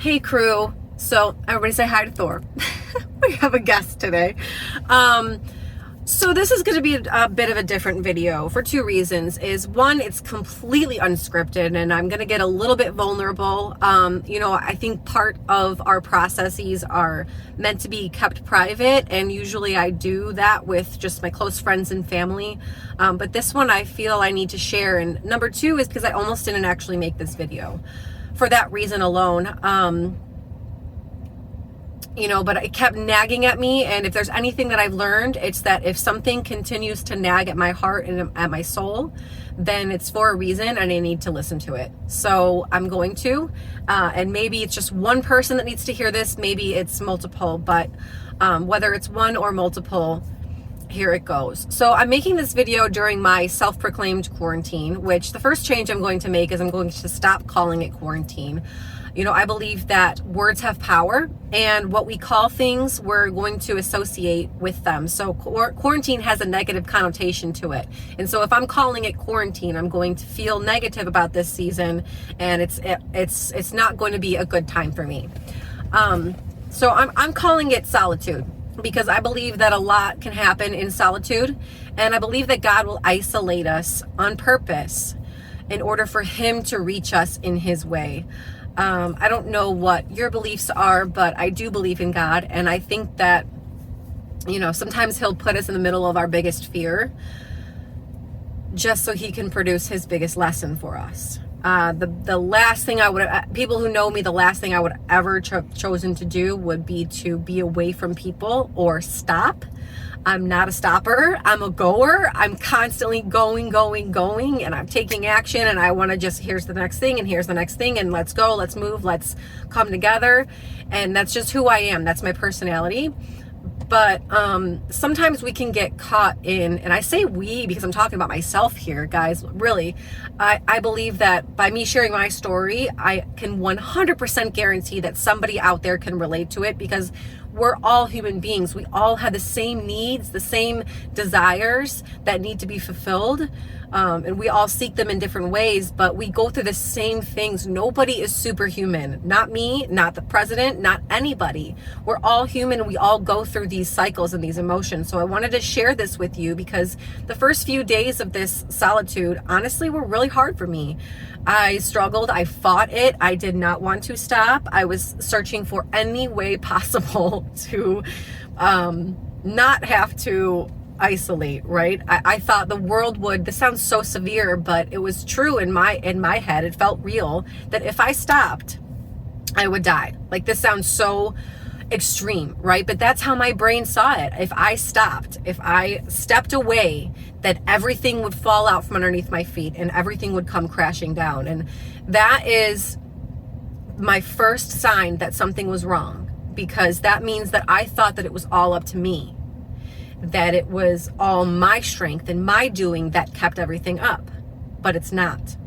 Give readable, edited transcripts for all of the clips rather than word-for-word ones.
Hey crew. So everybody say hi to Thor. We have a guest today. So this is going to be a bit of a different video for two reasons. Is one, it's completely unscripted and I'm going to get a little bit vulnerable. I think part of our processes are meant to be kept private, and usually I do that with just my close friends and family. But this one I feel I need to share. And number two is because I almost didn't actually make this video for that reason alone. But it kept nagging at me. And if there's anything that I've learned, it's that if something continues to nag at my heart and at my soul, then it's for a reason and I need to listen to it. So I'm going to, and maybe it's just one person that needs to hear this. Maybe it's multiple, but whether it's one or multiple, here it goes. So I'm making this video during my self-proclaimed quarantine, which the first change I'm going to make is I'm going to stop calling it quarantine. I believe that words have power, and what we call things, we're going to associate with them. So quarantine has a negative connotation to it. And so if I'm calling it quarantine, I'm going to feel negative about this season, and it's not going to be a good time for me. So I'm calling it solitude, because I believe that a lot can happen in solitude, and I believe that God will isolate us on purpose in order for him to reach us in his way. I don't know what your beliefs are, but I do believe in God, and I think that, sometimes he'll put us in the middle of our biggest fear just so he can produce his biggest lesson for us. The last thing people who know me, the last thing I would ever chosen to do would be to be away from people or stop. I'm not a stopper. I'm a goer. I'm constantly going, and I'm taking action, and I want to just, here's the next thing, and here's the next thing, and let's go, let's move, let's come together. And that's just who I am. That's my personality. But sometimes we can get caught in, and I say we because I'm talking about myself here, guys, really. I believe that by me sharing my story, I can 100% guarantee that somebody out there can relate to it, because we're all human beings. We all have the same needs, the same desires that need to be fulfilled. And we all seek them in different ways, but we go through the same things. Nobody is superhuman. Not me, not the president, not anybody. We're all human, and we all go through these cycles and these emotions. So I wanted to share this with you because the first few days of this solitude, honestly, were really hard for me. I struggled. I fought it. I did not want to stop. I was searching for any way possible to not have to isolate, right? I thought the world would, this sounds so severe, but it was true in my head. It felt real that if I stopped, I would die. Like, this sounds so extreme, right? But that's how my brain saw it. If I stopped, if I stepped away, that everything would fall out from underneath my feet and everything would come crashing down. And that is my first sign that something was wrong, because that means that I thought that it was all up to me, that it was all my strength and my doing that kept everything up. But it's not.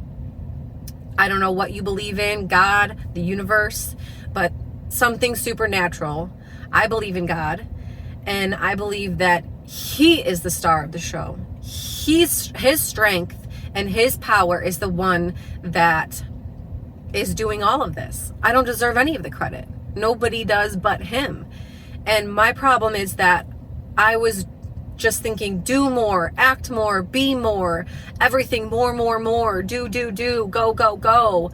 I don't know what you believe in, God, the universe, but something supernatural. I believe in God, and I believe that he is the star of the show. His strength and his power is the one that is doing all of this. I don't deserve any of the credit. Nobody does but him. And my problem is that I was just thinking, do more, act more, be more, everything more, do, go.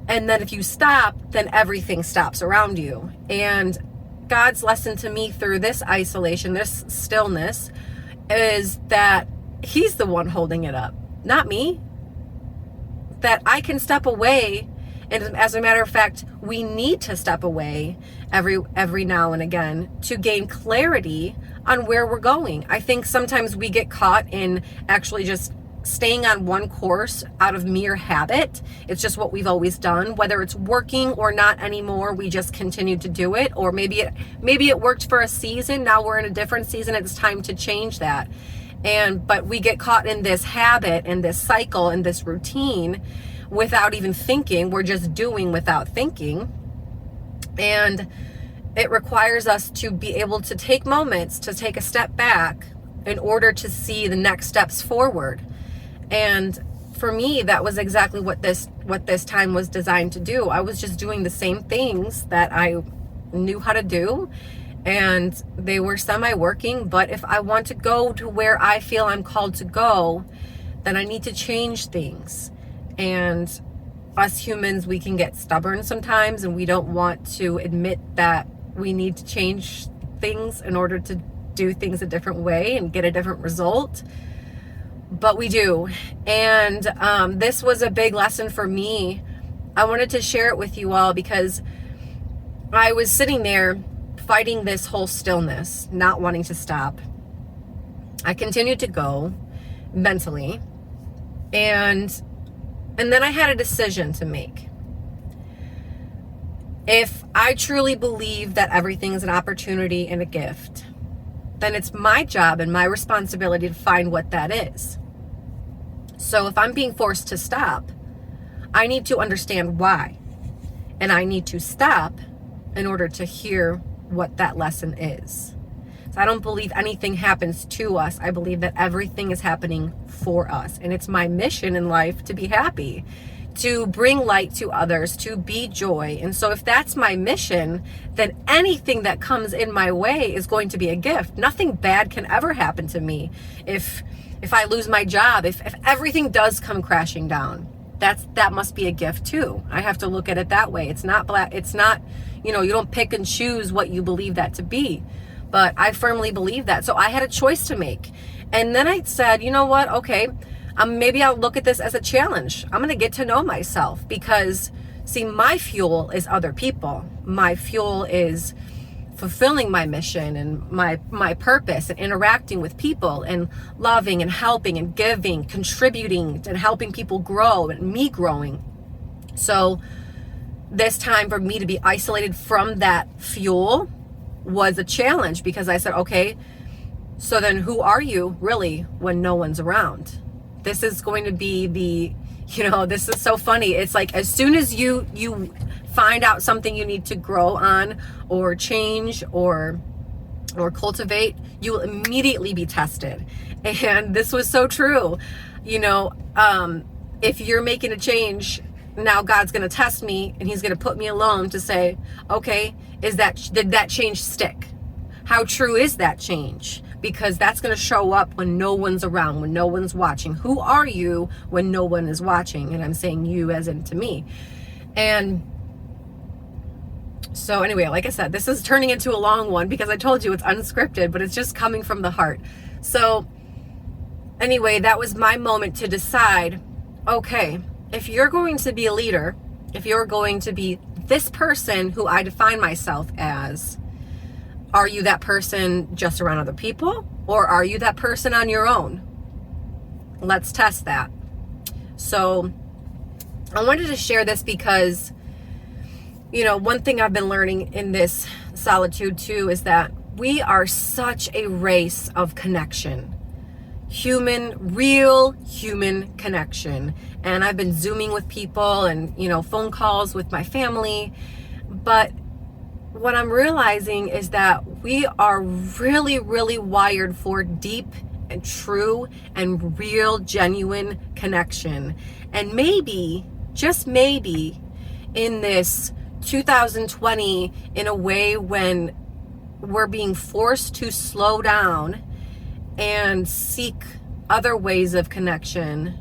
And then if you stop, then everything stops around you. And God's lesson to me through this isolation, this stillness, is that he's the one holding it up, not me. That I can step away. And as a matter of fact, we need to step away every now and again to gain clarity on where we're going. I think sometimes we get caught in actually just staying on one course out of mere habit. It's just what we've always done, whether it's working or not anymore. We just continue to do it, or maybe it worked for a season. Now we're in a different season. It's time to change that. But we get caught in this habit and this cycle and this routine without even thinking. We're just doing without thinking. And it requires us to be able to take moments to take a step back in order to see the next steps forward. And for me, that was exactly what this time was designed to do. I was just doing the same things that I knew how to do, and they were semi-working. But if I want to go to where I feel I'm called to go, then I need to change things. And us humans, we can get stubborn sometimes, and we don't want to admit that we need to change things in order to do things a different way and get a different result. But we do. And this was a big lesson for me. I wanted to share it with you all because I was sitting there fighting this whole stillness, not wanting to stop. I continued to go mentally, and then I had a decision to make. If I truly believe that everything is an opportunity and a gift, then it's my job and my responsibility to find what that is. So if I'm being forced to stop, I need to understand why. And I need to stop in order to hear what that lesson is. So I don't believe anything happens to us. I believe that everything is happening for us. And it's my mission in life to be happy, to bring light to others, to be joy. And so if that's my mission, then anything that comes in my way is going to be a gift. Nothing bad can ever happen to me. If I lose my job, if everything does come crashing down, that must be a gift too. I have to look at it that way. It's not black. It's not, you don't pick and choose what you believe that to be. But I firmly believe that. So I had a choice to make. And then I said, you know what? Okay, maybe I'll look at this as a challenge. I'm going to get to know myself because, see, my fuel is other people. My fuel is fulfilling my mission and my purpose and interacting with people and loving and helping and giving, contributing and helping people grow and me growing. So this time for me to be isolated from that fuel was a challenge because I said, okay, so then who are you really when no one's around? This is going to be this is so funny. It's like as soon as you find out something you need to grow on or change or cultivate, you will immediately be tested. And this was so true. If you're making a change, now God's going to test me and he's going to put me alone to say, okay, did that change stick? How true is that change? Because that's going to show up when no one's around, when no one's watching. Who are you when no one is watching? And I'm saying you as in to me. And so anyway, like I said, this is turning into a long one because I told you it's unscripted, but it's just coming from the heart. So anyway, that was my moment to decide, okay, if you're going to be a leader, if you're going to be this person who I define myself as, are you that person just around other people, or are you that person on your own? Let's test that. So I wanted to share this because, one thing I've been learning in this solitude too is that we are such a race of connection. Real human connection. And I've been Zooming with people and, phone calls with my family. But what I'm realizing is that we are really, really wired for deep and true and real, genuine connection. And maybe, just maybe, in this 2020, in a way when we're being forced to slow down and seek other ways of connection,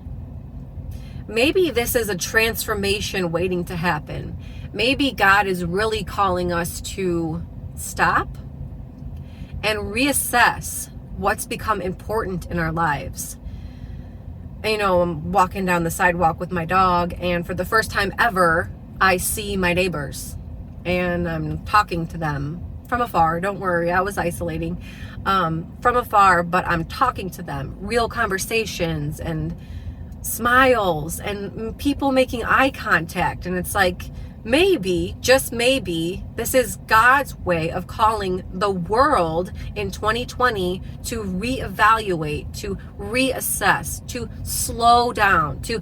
maybe this is a transformation waiting to happen. Maybe God is really calling us to stop and reassess what's become important in our lives. I'm walking down the sidewalk with my dog, and for the first time ever, I see my neighbors, and I'm talking to them from afar. Don't worry, I was isolating from afar, but I'm talking to them. Real conversations and smiles and people making eye contact. And it's like, maybe, just maybe, this is God's way of calling the world in 2020 to reevaluate, to reassess, to slow down, to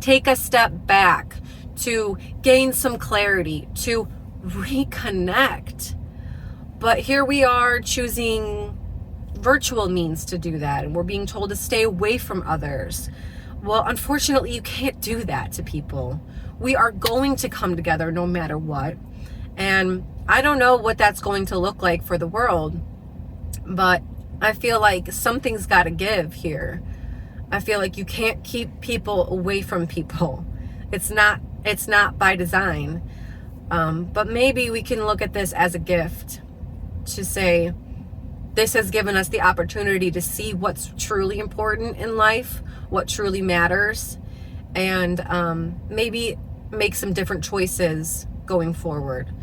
take a step back, to gain some clarity, to reconnect. But here we are choosing virtual means to do that, and we're being told to stay away from others. Well, unfortunately, you can't do that to people. We are going to come together no matter what. And I don't know what that's going to look like for the world, but I feel like something's got to give here. I feel like you can't keep people away from people. It's not by design. But maybe we can look at this as a gift to say, this has given us the opportunity to see what's truly important in life, what truly matters, and maybe make some different choices going forward.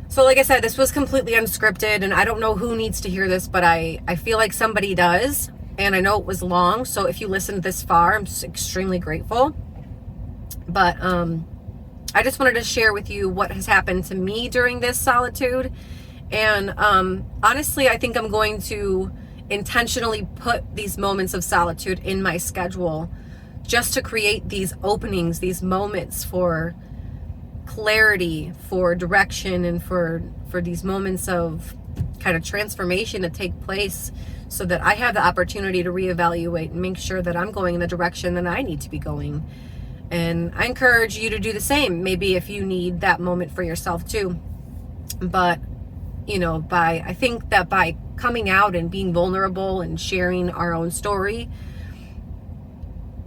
So like I said, this was completely unscripted, and I don't know who needs to hear this, but I feel like somebody does, and I know it was long, so if you listened this far, I'm just extremely grateful. But I just wanted to share with you what has happened to me during this solitude. And honestly, I think I'm going to intentionally put these moments of solitude in my schedule just to create these openings, these moments for clarity, for direction, and for these moments of kind of transformation to take place, so that I have the opportunity to reevaluate and make sure that I'm going in the direction that I need to be going. And I encourage you to do the same, maybe if you need that moment for yourself too. But I think that by coming out and being vulnerable and sharing our own story,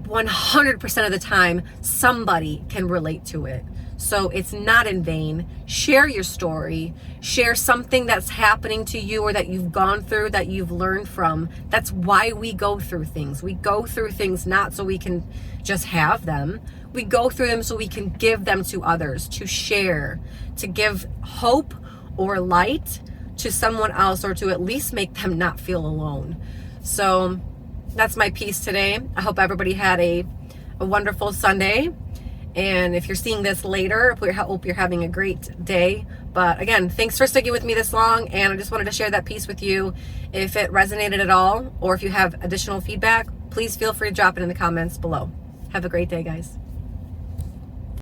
100% of the time, somebody can relate to it. So it's not in vain. Share your story. Share something that's happening to you or that you've gone through, that you've learned from. That's why we go through things. We go through things not so we can just have them. We go through them so we can give them to others, to share, to give hope or light to someone else, or to at least make them not feel alone. So that's my piece today. I hope everybody had a wonderful Sunday. And if you're seeing this later, I hope you're having a great day. But again, thanks for sticking with me this long. And I just wanted to share that piece with you. If it resonated at all, or if you have additional feedback, please feel free to drop it in the comments below. Have a great day, guys.